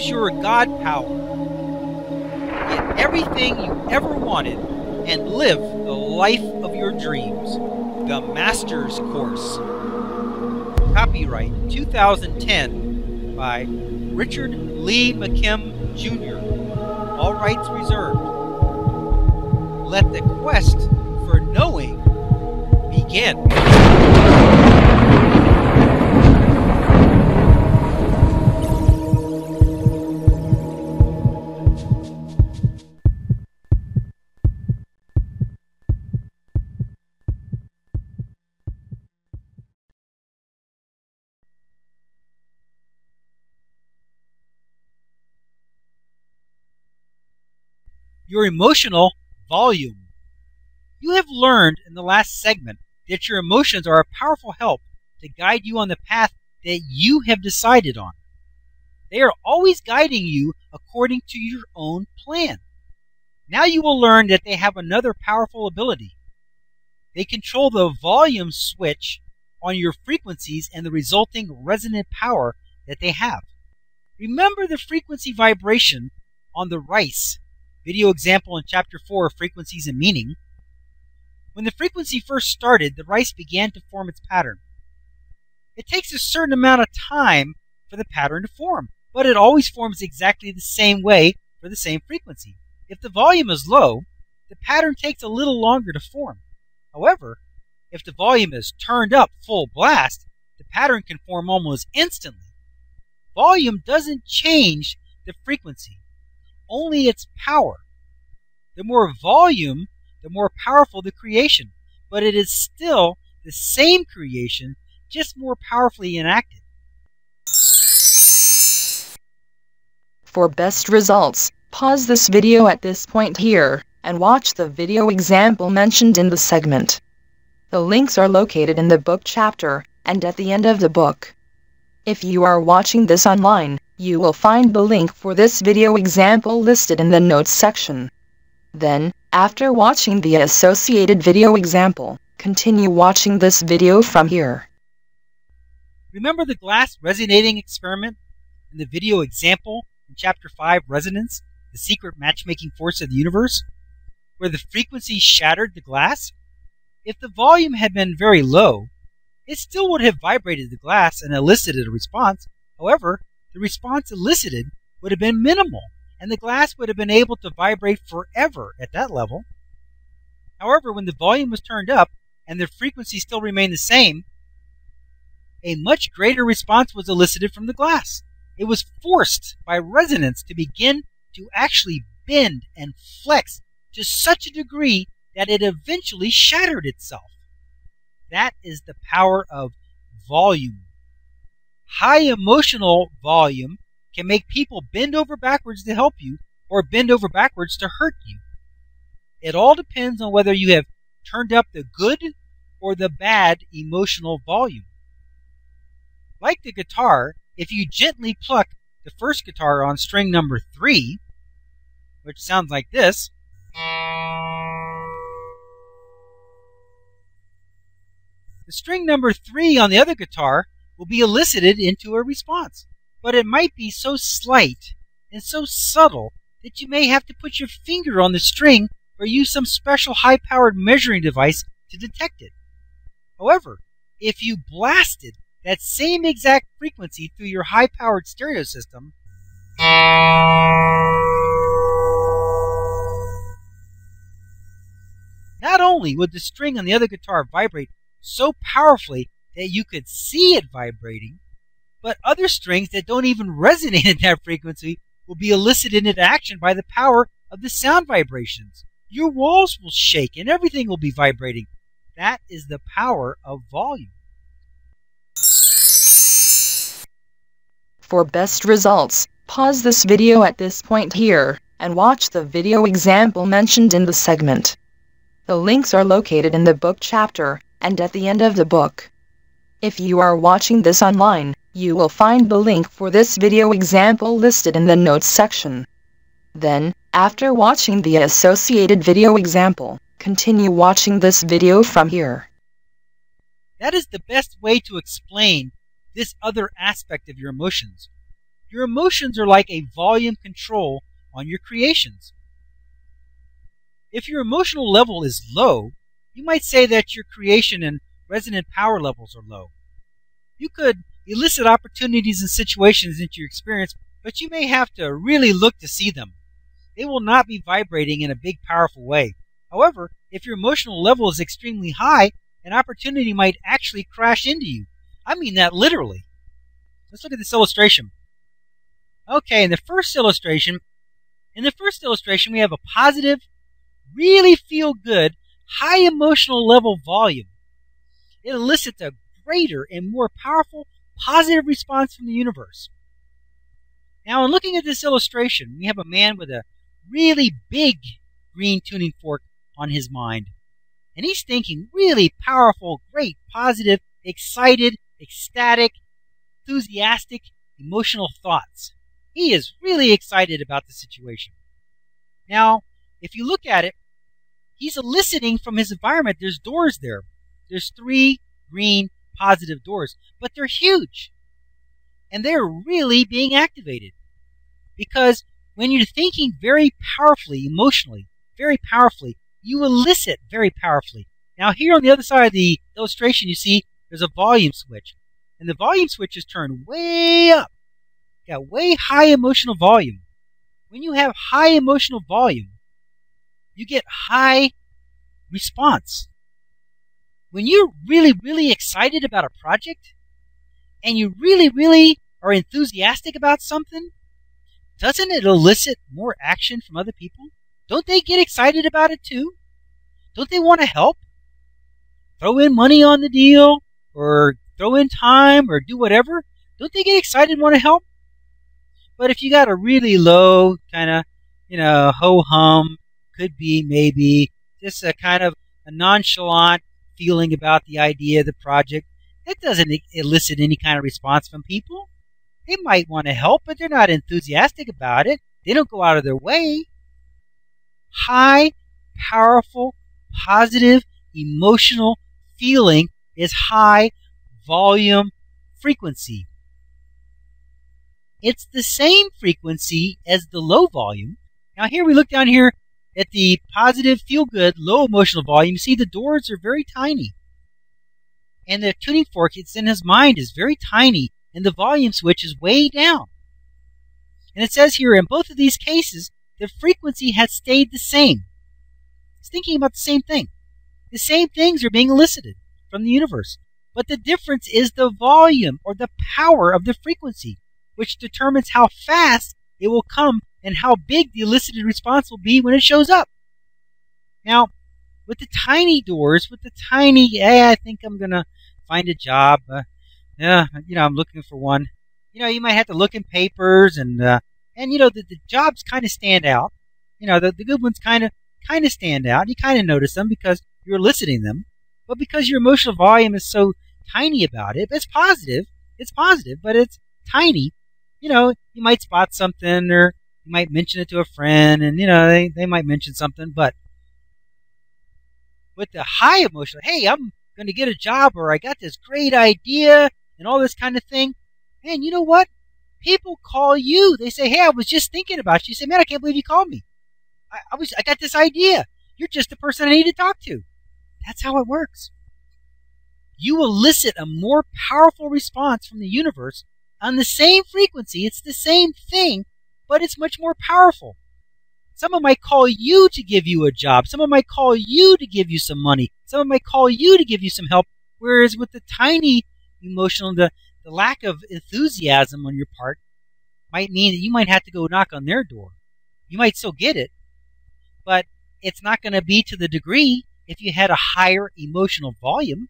Use your God power. Get everything you ever wanted and live the life of your dreams. The Master's Course. Copyright 2010 by Richard Lee McKim Jr. All rights reserved. Let the quest for knowing begin. Your emotional volume. You have learned in the last segment that your emotions are a powerful help to guide you on the path that you have decided on. They are always guiding you according to your own plan. Now you will learn that they have another powerful ability. They control the volume switch on your frequencies and the resulting resonant power that they have. Remember the frequency vibration on the rice video example in Chapter 4 of Frequencies and Meaning. When the frequency first started, the rice began to form its pattern. It takes a certain amount of time for the pattern to form, but it always forms exactly the same way for the same frequency. If the volume is low, the pattern takes a little longer to form. However, if the volume is turned up full blast, the pattern can form almost instantly. Volume doesn't change the frequency, only its power. The more volume, the more powerful the creation, but it is still the same creation, just more powerfully enacted. For best results, pause this video at this point here, and watch the video example mentioned in the segment. The links are located in the book chapter, and at the end of the book. If you are watching this online, you will find the link for this video example listed in the notes section. Then, after watching the associated video example, continue watching this video from here. Remember the glass resonating experiment in the video example in Chapter 5, Resonance, the secret matchmaking force of the universe, where the frequency shattered the glass? If the volume had been very low, it still would have vibrated the glass and elicited a response. However, the response elicited would have been minimal, and the glass would have been able to vibrate forever at that level. However, when the volume was turned up and the frequency still remained the same, a much greater response was elicited from the glass. It was forced by resonance to begin to actually bend and flex to such a degree that it eventually shattered itself. That is the power of volume. High emotional volume can make people bend over backwards to help you or bend over backwards to hurt you. It all depends on whether you have turned up the good or the bad emotional volume. Like the guitar, if you gently pluck the first guitar on string number 3, which sounds like this, the string number 3 on the other guitar will be elicited into a response, but it might be so slight and so subtle that you may have to put your finger on the string or use some special high-powered measuring device to detect it. However, if you blasted that same exact frequency through your high-powered stereo system, not only would the string on the other guitar vibrate so powerfully that you could see it vibrating, but other strings that don't even resonate at that frequency will be elicited into action by the power of the sound vibrations. Your walls will shake and everything will be vibrating. That is the power of volume. For best results, pause this video at this point here, and watch the video example mentioned in the segment. The links are located in the book chapter, and at the end of the book. If you are watching this online, you will find the link for this video example listed in the notes section. Then, after watching the associated video example, continue watching this video from here. That is the best way to explain this other aspect of your emotions. Your emotions are like a volume control on your creations. If your emotional level is low, you might say that your creation and resonant power levels are low. You could elicit opportunities and situations into your experience, but you may have to really look to see them. They will not be vibrating in a big, powerful way. However, if your emotional level is extremely high, an opportunity might actually crash into you. I mean that literally. Let's look at this illustration. Okay, in the first illustration, we have a positive, really feel good, high emotional level volume. It elicits a greater and more powerful positive response from the universe. Now, in looking at this illustration, we have a man with a really big green tuning fork on his mind. And he's thinking really powerful, great, positive, excited, ecstatic, enthusiastic, emotional thoughts. He is really excited about the situation. Now, if you look at it, he's eliciting from his environment, there's doors there. There's 3 green positive doors, but they're huge. And they're really being activated. Because when you're thinking very powerfully, emotionally, very powerfully, you elicit very powerfully. Now here on the other side of the illustration, you see there's a volume switch. And the volume switch is turned way up. You got way high emotional volume. When you have high emotional volume, you get high response. When you're really, really excited about a project, and you really, really are enthusiastic about something, doesn't it elicit more action from other people? Don't they get excited about it too? Don't they want to help? Throw in money on the deal, or throw in time, or do whatever? Don't they get excited and want to help? But if you got a really low kind of, ho-hum, could be, maybe, just a kind of a nonchalant feeling about the idea of the project, that doesn't elicit any kind of response from people. They might want to help, but they're not enthusiastic about it. They don't go out of their way. High, powerful, positive, emotional feeling is high volume frequency. It's the same frequency as the low volume. Now here we look down here at the positive, feel-good, low emotional volume. You see the doors are very tiny. And the tuning fork, it's in his mind, is very tiny. And the volume switch is way down. And it says here, in both of these cases, the frequency has stayed the same. It's thinking about the same thing. The same things are being elicited from the universe. But the difference is the volume or the power of the frequency, which determines how fast it will come and how big the elicited response will be when it shows up. Now, with the tiny doors, I think I'm going to find a job. I'm looking for one. You might have to look in papers and the jobs kind of stand out. The good ones kind of stand out. You kind of notice them because you're eliciting them. But because your emotional volume is so tiny about it, it's positive, but it's tiny. You might spot something, or you might mention it to a friend, and they might mention something. But with the high emotional, hey, I'm going to get a job, or I got this great idea, and all this kind of thing. Man, you know what? People call you. They say, hey, I was just thinking about you. You say, man, I can't believe you called me. I got this idea. You're just the person I need to talk to. That's how it works. You elicit a more powerful response from the universe on the same frequency. It's the same thing, but it's much more powerful. Someone might call you to give you a job. Someone might call you to give you some money. Someone might call you to give you some help. Whereas with the tiny emotional, the lack of enthusiasm on your part might mean that you might have to go knock on their door. You might still get it, but it's not going to be to the degree if you had a higher emotional volume.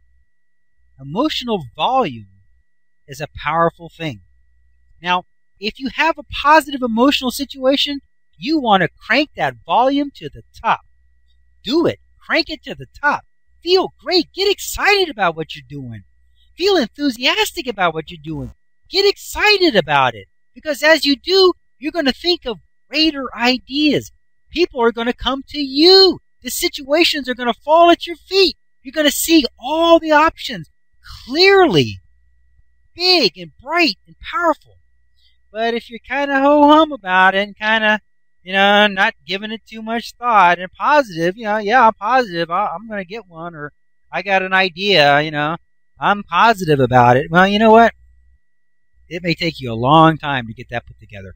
Emotional volume is a powerful thing. Now, if you have a positive emotional situation, you want to crank that volume to the top. Do it. Crank it to the top. Feel great. Get excited about what you're doing. Feel enthusiastic about what you're doing. Get excited about it. Because as you do, you're going to think of greater ideas. People are going to come to you. The situations are going to fall at your feet. You're going to see all the options clearly, big and bright and powerful. But if you're kind of ho-hum about it and kind of, not giving it too much thought and positive, yeah, I'm positive. I'm going to get one, or I got an idea, I'm positive about it. Well, you know what? It may take you a long time to get that put together.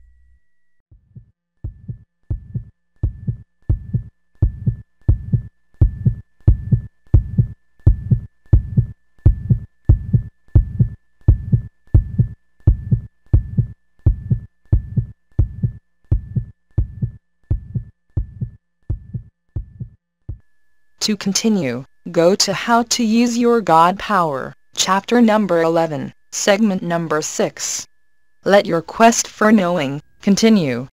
To continue, go to How to Use Your God Power, chapter number 11, segment number 6. Let your quest for knowing continue.